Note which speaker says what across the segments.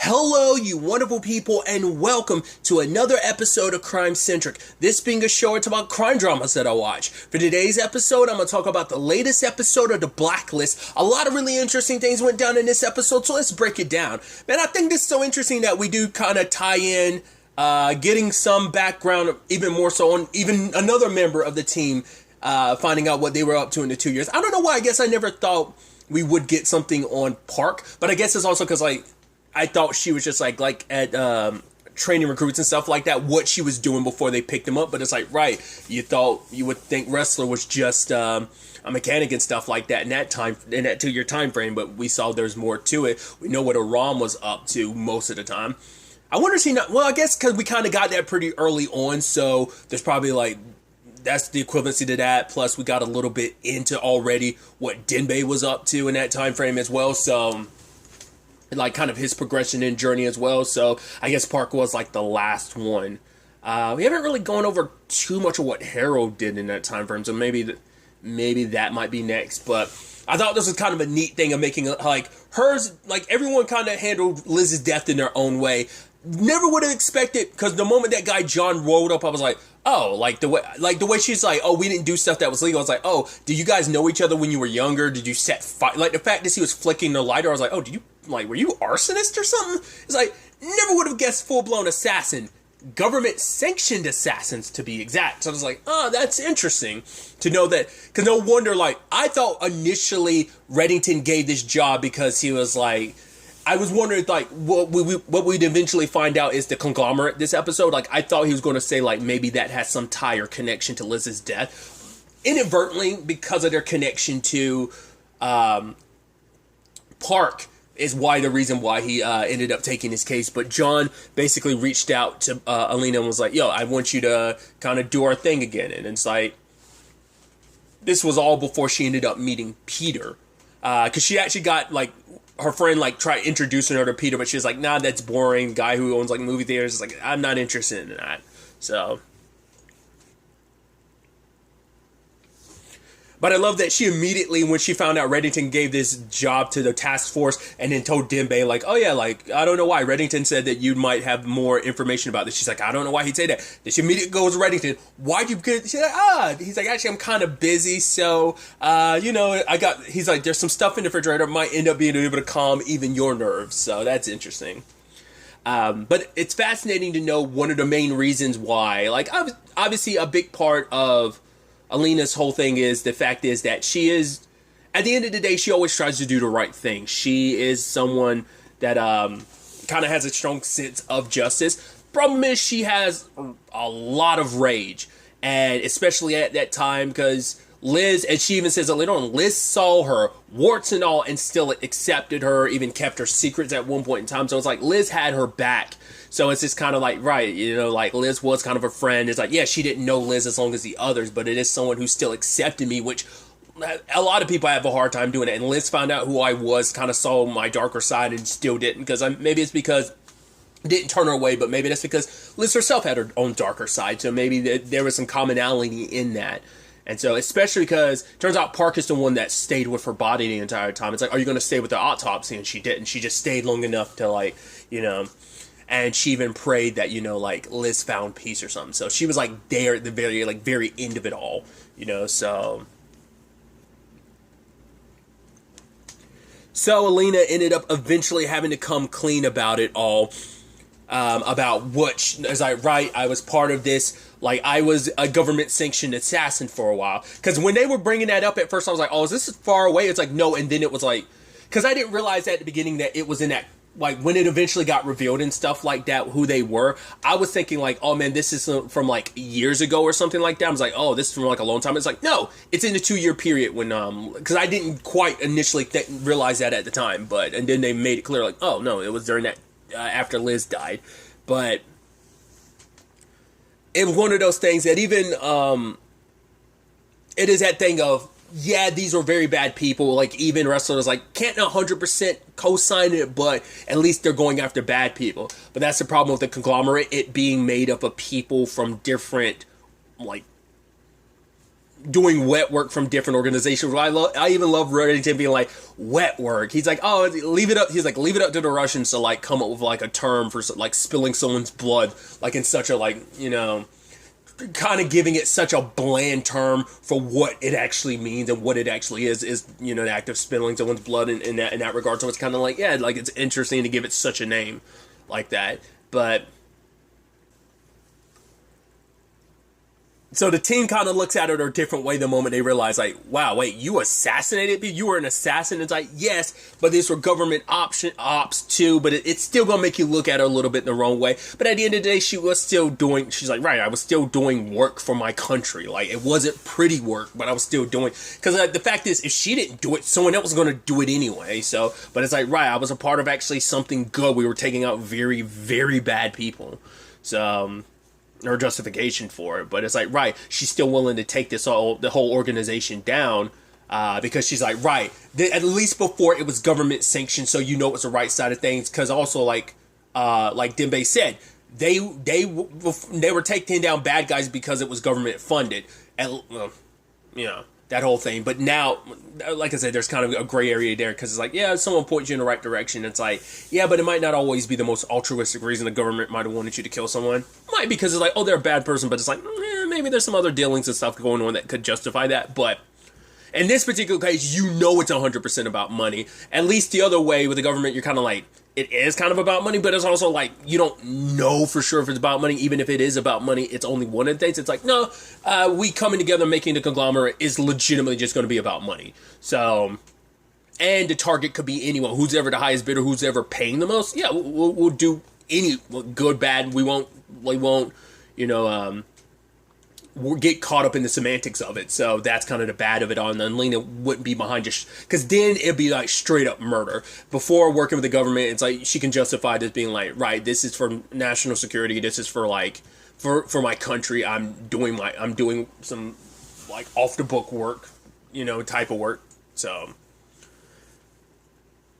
Speaker 1: Hello, you wonderful people, and welcome to another episode of Crime Centric. This being a show, it's about crime dramas that I watch. For today's episode, I'm going to talk about the latest episode of the Blacklist. A lot of really interesting things went down in this episode, so let's break it down. Man, I think this is so interesting that we do kind of tie in, getting some background, even more so on even another member of the team, finding out what they were up to in the 2 years. I don't know why, I guess I never thought we would get something on Park, but I guess it's also because, I thought she was just like at training recruits and stuff like that, what she was doing before they picked him up. But it's like, right, you would think wrestler was just a mechanic and stuff like that in that 2 year time frame. But we saw there's more to it. We know what Aram was up to most of the time. I wonder if I guess because we kind of got that pretty early on. So there's probably that's the equivalency to that. Plus we got a little bit into already what Denbei was up to in that time frame as well. So kind of his progression and journey as well. So I guess Park was the last one. We haven't really gone over too much of what Harold did in that time frame, so maybe that might be next. But I thought this was kind of a neat thing of making hers, everyone kind of handled Liz's death in their own way. Never would have expected, because the moment that guy John rolled up, I was like, oh, the way she's like, oh, we didn't do stuff that was legal. I was like, oh, did you guys know each other when you were younger? Did you set fire? The fact that he was flicking the lighter, I was like, oh, were you arsonist or something? It's never would have guessed full-blown assassin. Government-sanctioned assassins, to be exact. So I was like, oh, that's interesting to know that. Because no wonder, I thought initially Reddington gave this job because he was I was wondering, what we'd eventually find out is the Conglomerate this episode. I thought he was going to say, maybe that has some tie or connection to Liz's death. Inadvertently, because of their connection to Park, is the reason why he ended up taking his case. But John basically reached out to Alina and was like, yo, I want you to kind of do our thing again. And it's this was all before she ended up meeting Peter. Because she actually got, her friend, tried introducing her to Peter, but she was like, nah, that's boring. Guy who owns, movie theaters is I'm not interested in that. So. But I love that she immediately, when she found out Reddington gave this job to the task force and then told Denbei, oh yeah, I don't know why. Reddington said that you might have more information about this. She's like, I don't know why he'd say that. Then she immediately goes to Reddington. Why'd you get, she's like, he's like, actually, I'm kind of busy. So, he's like, there's some stuff in the refrigerator might end up being able to calm even your nerves. So that's interesting. But it's fascinating to know one of the main reasons why, obviously a big part of Alina's whole thing is the fact is that she is, at the end of the day, she always tries to do the right thing. She is someone that kind of has a strong sense of justice. Problem is she has a lot of rage, and especially at that time because Liz, and she even says that later on, Liz saw her, warts and all, and still accepted her, even kept her secrets at one point in time. So it's Liz had her back. So it's just kind of right, Liz was kind of a friend. It's yeah, she didn't know Liz as long as the others, but it is someone who still accepted me, which a lot of people have a hard time doing it. And Liz found out who I was, kind of saw my darker side and still didn't, because maybe it's because it didn't turn her away, but maybe that's because Liz herself had her own darker side. So maybe there was some commonality in that. And so, especially because it turns out Park is the one that stayed with her body the entire time. It's are you going to stay with the autopsy? And she didn't. She just stayed long enough to and she even prayed that, Liz found peace or something. So she was there at the very end of it all, so. So Alina ended up eventually having to come clean about it all. About what, I was part of this, I was a government-sanctioned assassin for a while. Because when they were bringing that up at first, I was like, oh, is this far away? It's no, and then it was because I didn't realize at the beginning that it was in that, when it eventually got revealed and stuff like that, who they were, I was thinking oh man, this is from years ago or something like that. I was oh, this is from a long time. It's no, it's in the 2 year period when, because I didn't quite initially realize that at the time, and then they made it clear, oh no, it was during that, after Liz died. But it was one of those things that even, it is that thing of, yeah, these are very bad people. Even wrestlers, can't 100% co-sign it, but at least they're going after bad people. But that's the problem with the Conglomerate, it being made up of people from different, doing wet work from different organizations. I even love Reddington being like, wet work. He's like, oh, leave it up. He's like, leave it up to the Russians to like come up with like a term for like spilling someone's blood, like in such a like, you know, kind of giving it such a bland term for what it actually means and what it actually is, you know, the act of spilling someone's blood in that regard. So it's kind of like, yeah, like it's interesting to give it such a name like that. But so the team kind of looks at it a different way the moment they realize, like, wow, wait, you assassinated me? You were an assassin? It's like, yes, but these were government ops too, but it's still going to make you look at her a little bit the wrong way. But at the end of the day, she's like, right, I was still doing work for my country. Like, it wasn't pretty work, but I was still doing, because the fact is, if she didn't do it, someone else was going to do it anyway. So, but it's like, right, I was a part of actually something good. We were taking out very, very bad people. So, her justification for it, but it's like, right, she's still willing to take the whole organization down because she's like, right, at least before it was government sanctioned, so you know it's the right side of things. Because also like Dembe said, they were taking down bad guys because it was government funded, and you know, that whole thing. But now, like I said, there's kind of a gray area there, because it's like, yeah, someone points you in the right direction. It's like, yeah, but it might not always be the most altruistic reason the government might have wanted you to kill someone. Might be because it's like, oh, they're a bad person, but it's like, maybe there's some other dealings and stuff going on that could justify that. But in this particular case, you know it's 100% about money. At least the other way with the government, you're kind of like, it is kind of about money, but it's also like, you don't know for sure if it's about money. Even if it is about money, it's only one of the things. It's like, no, we coming together making the conglomerate is legitimately just going to be about money. So, and the target could be anyone. Who's ever the highest bidder, who's ever paying the most. Yeah, we'll do any good, bad. We won't, you know, we'll get caught up in the semantics of it. So that's kind of the bad of it on. And Lena wouldn't be behind just because then it'd be like straight up murder. Before working with the government, it's like she can justify this being like, right, this is for national security. This is for like for my country. I'm doing some like off the book work, you know, type of work. So,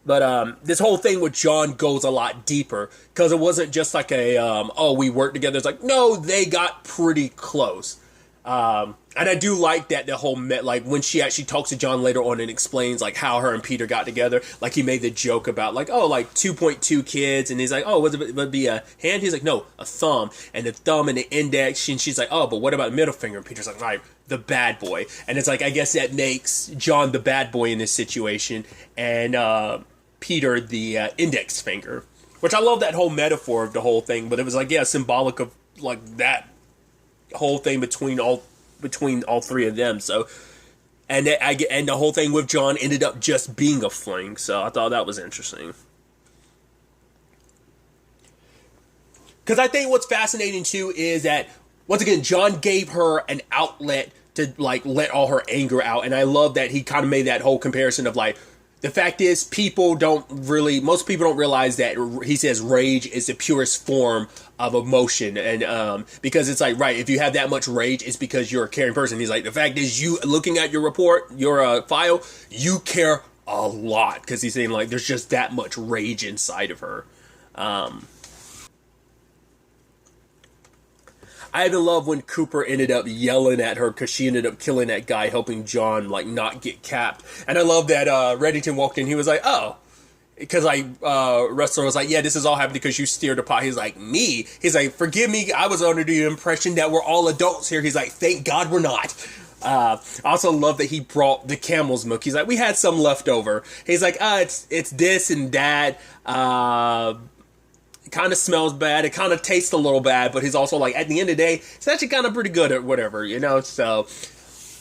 Speaker 1: but this whole thing with John goes a lot deeper, because it wasn't just like a oh, we worked together. It's like, no, they got pretty close. And I do like that the whole like when she actually talks to John later on and explains like how her and Peter got together. Like he made the joke about like, oh, like 2.2 kids, and he's like, oh, would it be a hand? He's like, no, a thumb, and the thumb and the index. And she's like, oh, but what about the middle finger? And Peter's like, right, the bad boy. And it's like, I guess that makes John the bad boy in this situation, and Peter the index finger. Which I love that whole metaphor of the whole thing. But it was like, yeah, symbolic of like that whole thing between all three of them. So, and the whole thing with John ended up just being a fling. So I thought that was interesting. Because I think what's fascinating too is that once again John gave her an outlet to like let all her anger out, and I love that he kind of made that whole comparison of like, the fact is, most people don't realize that he says rage is the purest form of emotion. And because it's like, right, if you have that much rage, it's because you're a caring person. He's like, the fact is, you looking at your report, your file, you care a lot. Because he's saying like, there's just that much rage inside of her. I even love when Cooper ended up yelling at her because she ended up killing that guy, helping John like not get capped. And I love that Reddington walked in. He was like, oh, because like Wrestler was like, yeah, this is all happening because you steered the pot. He's like, me? He's like, forgive me. I was under the impression that we're all adults here. He's like, thank God we're not. I also love that he brought the camel's milk. He's like, we had some left over. He's like, it's this and that. It kind of smells bad. It kind of tastes a little bad, but he's also like, at the end of the day, it's actually kind of pretty good at whatever, you know? So,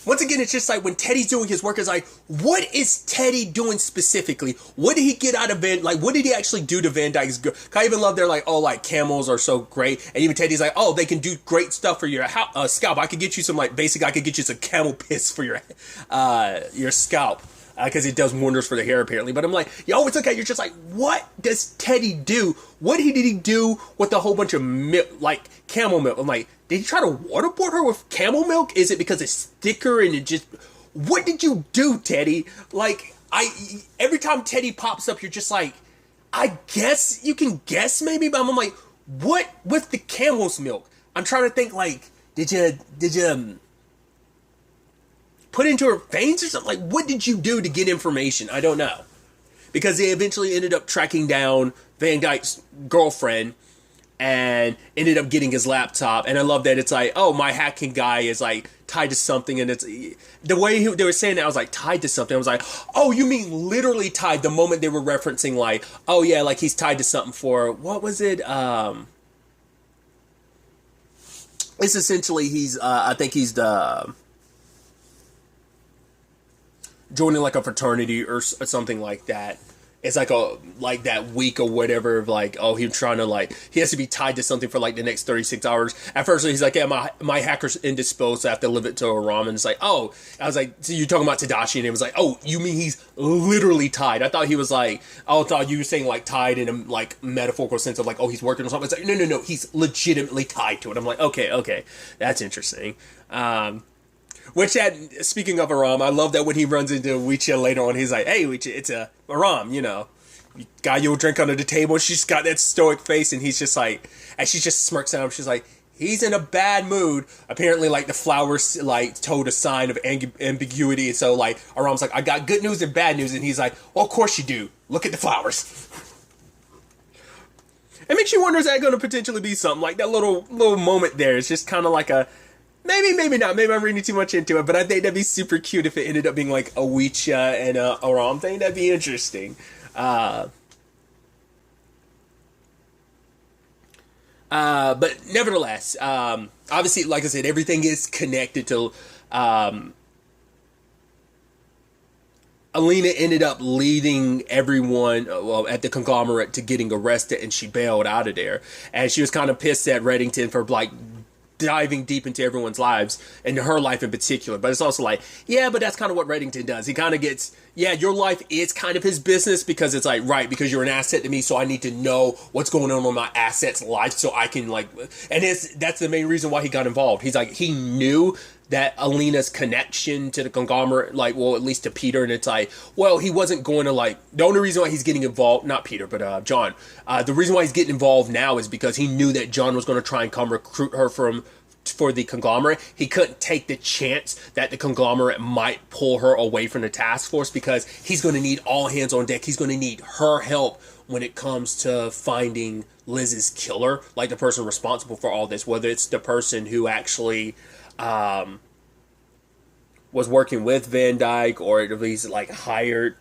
Speaker 1: once again, it's just like when Teddy's doing his work, it's like, what is Teddy doing specifically? What did he get out of Van, like, what did he actually do to Van Dyke's girl? I even love they're like, oh, like, camels are so great. And even Teddy's like, oh, they can do great stuff for your scalp. I could get you some, I could get you some camel piss for your scalp. Because it does wonders for the hair, apparently. But I'm like, you always look at it, you're just like, what does Teddy do? What did he do with a whole bunch of milk, like camel milk? I'm like, did he try to waterboard her with camel milk? Is it because it's thicker and it just... What did you do, Teddy? Like, every time Teddy pops up, you're just like, I guess you can guess maybe, but I'm like, what with the camel's milk? I'm trying to think, like, did you put into her veins or something? Like, what did you do to get information? I don't know. Because they eventually ended up tracking down Van Dyke's girlfriend and ended up getting his laptop. And I love that it's like, oh, my hacking guy is like tied to something. And it's the way they were saying that, I was like, tied to something. I was like, oh, you mean literally tied, the moment they were referencing like, oh yeah, like he's tied to something for, what was it? It's essentially I think he's joining like a fraternity or something like that. It's like that week or whatever of like, oh, he's trying to like, he has to be tied to something for like the next 36 hours. At first he's like, yeah, my hacker's indisposed, so I have to live it to a ROM. And it's like, oh, I was like, so you're talking about Tadashi, and it was like, oh, you mean he's literally tied? I thought he was like, I thought you were saying like tied in a like metaphorical sense of like, oh, he's working on something. It's like, no, he's legitimately tied to it. I'm like, okay, that's interesting. Which, speaking of a ROM, I love that when he runs into Wicha later on, he's like, hey, Wicha, it's a ROM, you know. You got your drink under the table, she's got that stoic face, and he's just like, and she just smirks at him, she's like, he's in a bad mood. Apparently, like, the flowers, like, told a sign of ambiguity, and so, like, Aram's like, I got good news and bad news, and he's like, well, of course you do. Look at the flowers. It makes you wonder, is that going to potentially be something? Like, that little moment there, it's just kind of like a, maybe not. Maybe I'm reading too much into it, but I think that'd be super cute if it ended up being like a Wicha and a Aram thing. That'd be interesting. But nevertheless, obviously, like I said, everything is connected to. Alina ended up leading everyone at the Conglomerate to getting arrested, and she bailed out of there. And she was kind of pissed at Reddington for like diving deep into everyone's lives and her life in particular. But it's also like, yeah, but that's kind of what Reddington does. He kind of gets, yeah, your life is kind of his business, because it's like, right, because you're an asset to me, so I need to know what's going on in my asset's life so I can like, and that's the main reason why he got involved. He's like, he knew that Alina's connection to the Conglomerate, like, well, at least to Peter, and it's like, well, he wasn't going to, like, the only reason why he's getting involved, not Peter, but John, the reason why he's getting involved now is because he knew that John was going to try and come recruit her for the Conglomerate. He couldn't take the chance that the Conglomerate might pull her away from the task force, because he's going to need all hands on deck. He's going to need her help when it comes to finding Liz's killer, like the person responsible for all this, whether it's the person who actually was working with Van Dyke, or at least like hired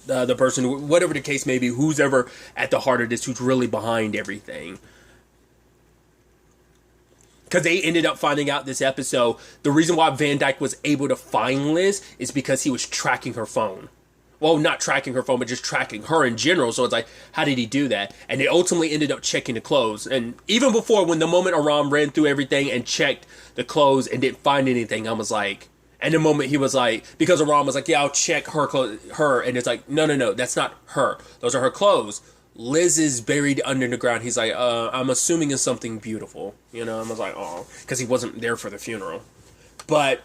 Speaker 1: the person, whatever the case may be, who's ever at the heart of this, who's really behind everything. Because they ended up finding out this episode, the reason why Van Dyke was able to find Liz is because he was tracking her phone. Well, not tracking her phone, but just tracking her in general. So it's like, how did he do that? And they ultimately ended up checking the clothes. And even before, when the moment Aram ran through everything and checked the clothes and didn't find anything, I was like, and the moment he was like, because Aram was like, yeah, I'll check her. And it's like, no, that's not her. Those are her clothes. Liz is buried under the ground. He's like, I'm assuming it's something beautiful. You know, I was like, oh, because he wasn't there for the funeral. But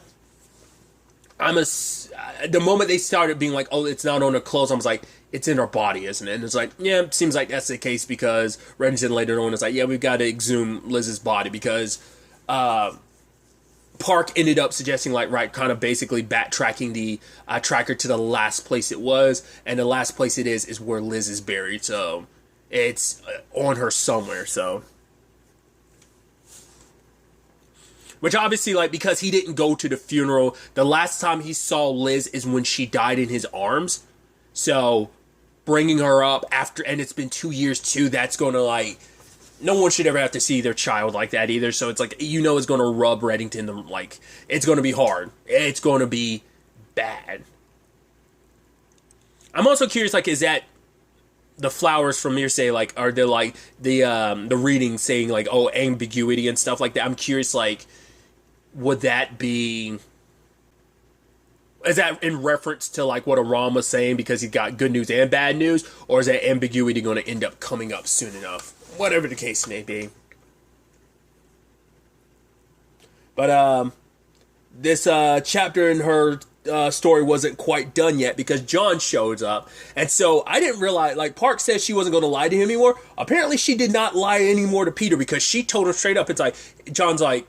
Speaker 1: the moment they started being like, oh, it's not on her clothes, I was like, it's in her body, isn't it? And it's like, yeah, it seems like that's the case, because Reddington later on is like, yeah, we've got to exhume Liz's body, because Park ended up suggesting, like, right, kind of basically backtracking the tracker to the last place it was, and the last place it is where Liz is buried, so it's on her somewhere, so. Which obviously, like, because he didn't go to the funeral, the last time he saw Liz is when she died in his arms. So, bringing her up after, and it's been 2 years too, that's going to, like, no one should ever have to see their child like that either. So it's like, you know, it's going to rub Reddington, like, it's going to be hard. It's going to be bad. I'm also curious, like, is that the flowers from Hearsay, like, are they, like, the reading saying, like, oh, ambiguity and stuff like that? I'm curious, like, would that be, is that in reference to like what Aram was saying because he got good news and bad news, or is that ambiguity going to end up coming up soon enough? Whatever the case may be. But this chapter in her story wasn't quite done yet, because John shows up, and so I didn't realize, like, Park says she wasn't going to lie to him anymore. Apparently she did not lie anymore to Peter, because she told him straight up, it's like, John's like,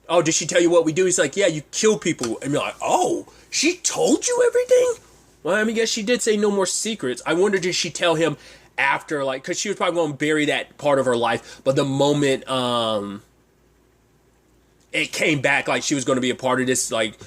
Speaker 1: oh, did she tell you what we do? He's like, yeah, you kill people. And you're like, oh, she told you everything? Well, I mean, I guess she did say no more secrets. I wonder, did she tell him after, like, because she was probably going to bury that part of her life, but the moment it came back, like, she was going to be a part of this, like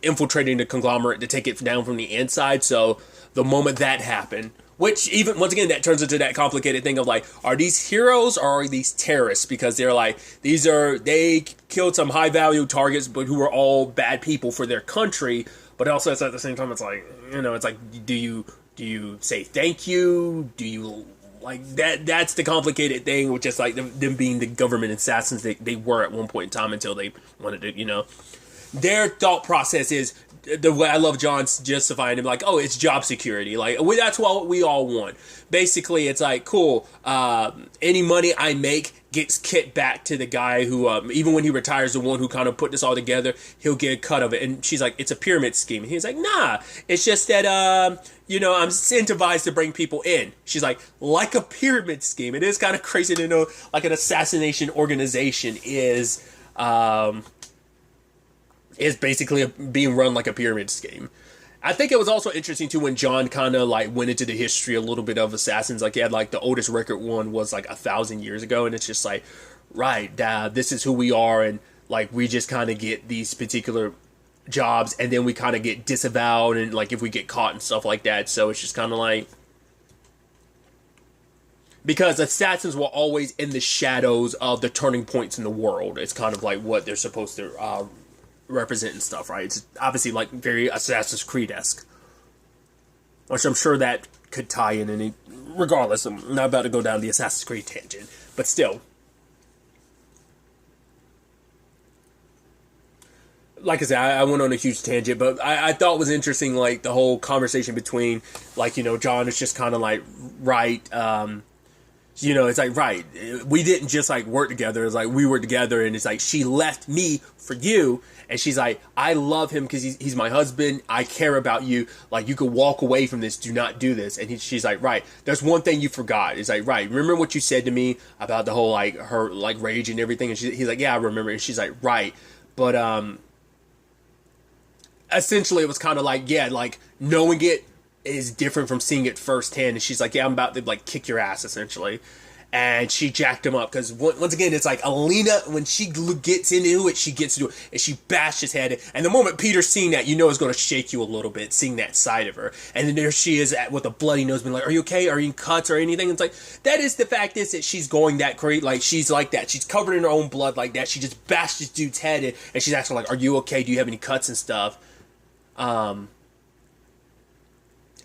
Speaker 1: infiltrating the conglomerate to take it down from the inside. So the moment that happened, which even, once again, that turns into that complicated thing of like, are these heroes or are these terrorists? Because they're like, they killed some high value targets, but who are all bad people for their country. But also it's at the same time, it's like, it's like, do you say thank you? Do you like that? That's the complicated thing with just like them being the government assassins they were at one point in time until they wanted to, their thought process is, the way I love John's justifying him, like, oh, it's job security. Like, that's what we all want. Basically, it's like, cool, any money I make gets kicked back to the guy who, even when he retires, the one who kind of put this all together, he'll get a cut of it. And she's like, it's a pyramid scheme. And he's like, nah, it's just that, I'm incentivized to bring people in. She's like a pyramid scheme. It is kind of crazy to know, like, an assassination organization is basically being run like a pyramid scheme. I think it was also interesting too when John kind of like went into the history a little bit of assassins. Like he had like the oldest record one was like 1,000 years ago, and it's just like, right, this is who we are, and like we just kind of get these particular jobs, and then we kind of get disavowed, and like if we get caught and stuff like that. So it's just kind of like, because assassins were always in the shadows of the turning points in the world. It's kind of like what they're supposed to represent and stuff, right? It's obviously like very Assassin's Creed-esque, which I'm sure that could tie in any. Regardless, I'm not about to go down the Assassin's Creed tangent, but still, like I said, I went on a huge tangent, but I thought it was interesting, like the whole conversation between, like, John is just kind of like, right, it's like, right, we didn't just like work together. It's like we were together, and it's like she left me for you, and she's like, I love him because he's my husband. I care about you. Like, you could walk away from this. Do not do this. And she's like, right, there's one thing you forgot. It's like, right, remember what you said to me about the whole like her like rage and everything? And he's like, yeah, I remember. And she's like, right, but essentially it was kind of like, yeah, like knowing it is different from seeing it firsthand. And she's like, yeah, I'm about to like kick your ass, essentially. And she jacked him up because once again, it's like Alina, when she gets into it, she gets to it and she bashed his head in. And the moment Peter's seeing that, it's going to shake you a little bit, seeing that side of her. And then there she is with a bloody nose, being like, are you okay? Are you in cuts or anything? And it's like, that is the fact is that she's going that great. Like, she's like that. She's covered in her own blood like that. She just bashed this dude's head in, and she's actually like, are you okay? Do you have any cuts and stuff?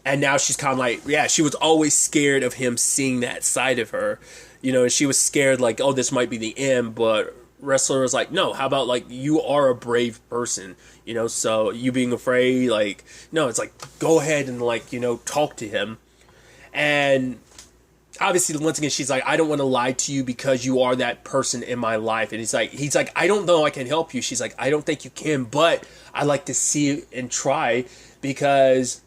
Speaker 1: And now she's kind of like, yeah, she was always scared of him seeing that side of her, and she was scared like, oh, this might be the end. But Wrestler was like, no, how about like, you are a brave person, so you being afraid, like, no, it's like, go ahead and like, talk to him. And obviously, once again, she's like, I don't want to lie to you because you are that person in my life. And he's like, I don't know I can help you. She's like, I don't think you can, but I like to see and try, because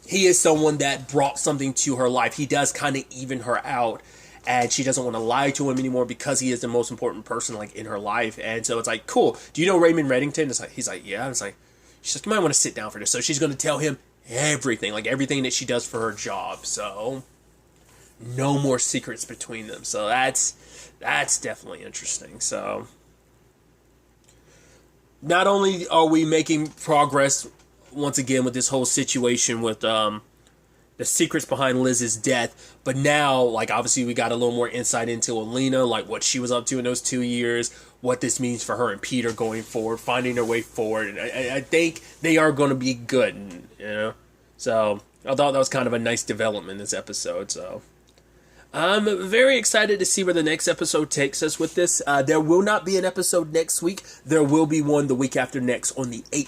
Speaker 1: he is someone that brought something to her life. He does kind of even her out, and she doesn't want to lie to him anymore because he is the most important person like in her life. And so it's like, cool. Do you know Raymond Reddington? It's like, he's like, yeah. It's like, she's like, you might want to sit down for this. So she's going to tell him everything, like everything that she does for her job. So no more secrets between them. So that's definitely interesting. So not only are we making progress once again with this whole situation with the secrets behind Liz's death, but now, like, obviously we got a little more insight into Alina, like what she was up to in those 2 years, what this means for her and Peter going forward, finding their way forward. And I think they are going to be good, so I thought that was kind of a nice development in this episode. So I'm very excited to see where the next episode takes us with this. There will not be an episode next week. There will be one the week after next on the 18th.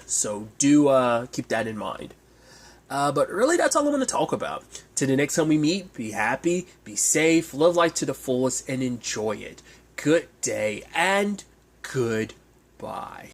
Speaker 1: So do keep that in mind. But really, that's all I want to talk about. Till the next time we meet, be happy, be safe, live life to the fullest, and enjoy it. Good day and goodbye.